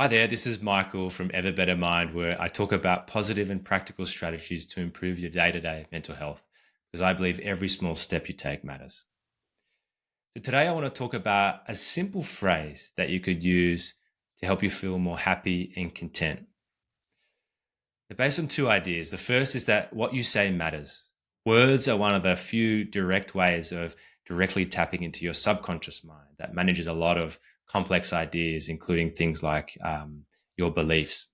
Hi there, this is Michael from Ever Better Mind, where I talk about positive and practical strategies to improve your day to day mental health, because I believe every small step you take matters. So, today I want to talk about a simple phrase that you could use to help you feel more happy and content. They're based on two ideas. The first is that what you say matters. Words are one of the few direct ways of directly tapping into your subconscious mind that manages a lot of complex ideas, including things like your beliefs.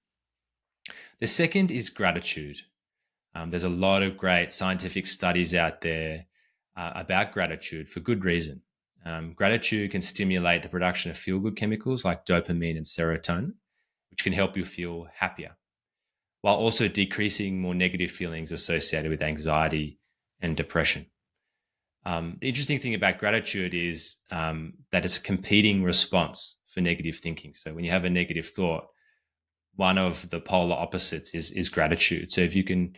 The second is gratitude. There's a lot of great scientific studies out there about gratitude for good reason. Gratitude can stimulate the production of feel good chemicals like dopamine and serotonin, which can help you feel happier, while also decreasing more negative feelings associated with anxiety and depression. The interesting thing about gratitude is that it's a competing response for negative thinking. So when you have a negative thought, one of the polar opposites is gratitude. So if you can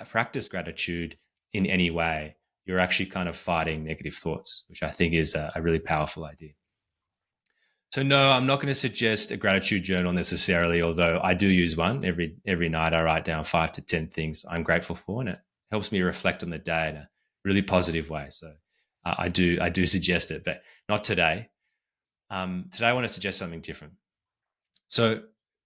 practice gratitude in any way, you're actually kind of fighting negative thoughts, which I think is a really powerful idea. So no, I'm not going to suggest a gratitude journal necessarily, although I do use one every night. I write down 5 to 10 things I'm grateful for, and it helps me reflect on the day in a really positive way. So I do suggest it, but not today. Today I want to suggest something different. So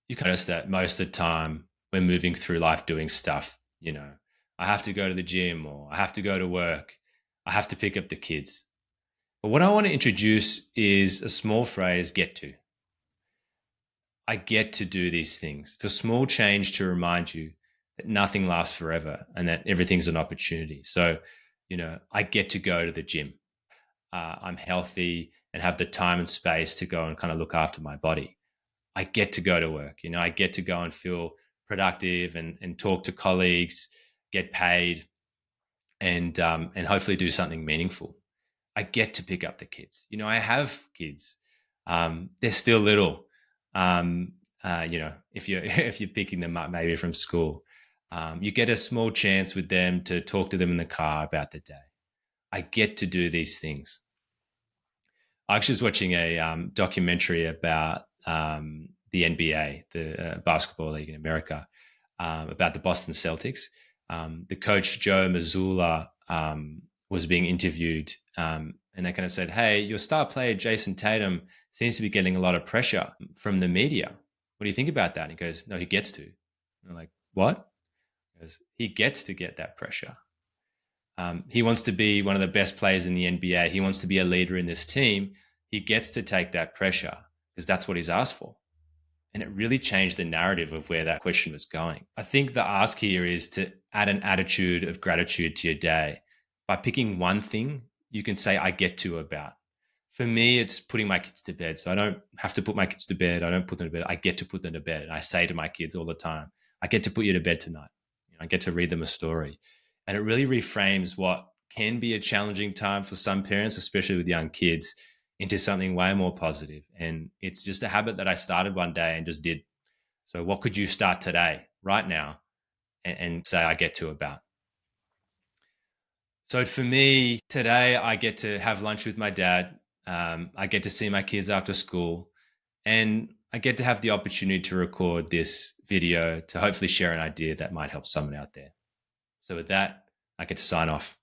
you can notice that most of the time we're moving through life doing stuff. I have to go to the gym or I have to go to work. I have to pick up the kids. But what I want to introduce is a small phrase get to. I get to do these things. It's a small change to remind you that nothing lasts forever and that everything's an opportunity. So, I get to go to the gym. I'm healthy and have the time and space to go and kind of look after my body. I get to go to work. I get to go and feel productive and talk to colleagues, get paid, and hopefully do something meaningful. I get to pick up the kids. I have kids. They're still little. If you're if you're picking them up maybe from school, you get a small chance with them to talk to them in the car about the day. I get to do these things. I actually was watching a documentary about the NBA, the basketball league in America, about the Boston Celtics. The coach Joe Mazzulla was being interviewed, and they kind of said, "Hey, your star player Jason Tatum seems to be getting a lot of pressure from the media. What do you think about that?" And he goes, "No, he gets to." And they're like, "What?" He goes, "He gets to get that pressure. He wants to be one of the best players in the NBA. He wants to be a leader in this team. He gets to take that pressure because that's what he's asked for." And it really changed the narrative of where that question was going. I think the ask here is to add an attitude of gratitude to your day. By picking one thing you can say, I get to about. For me, it's putting my kids to bed. So I don't have to put my kids to bed. I don't put them to bed. I get to put them to bed. And I say to my kids all the time, I get to put you to bed tonight. I get to read them a story. And it really reframes what can be a challenging time for some parents, especially with young kids, into something way more positive. And it's just a habit that I started one day and just did. So, what could you start today, right now, and say, I get to about? So, for me, today, I get to have lunch with my dad. I get to see my kids after school. And I get to have the opportunity to record this video to hopefully share an idea that might help someone out there. So, with that, I get to sign off.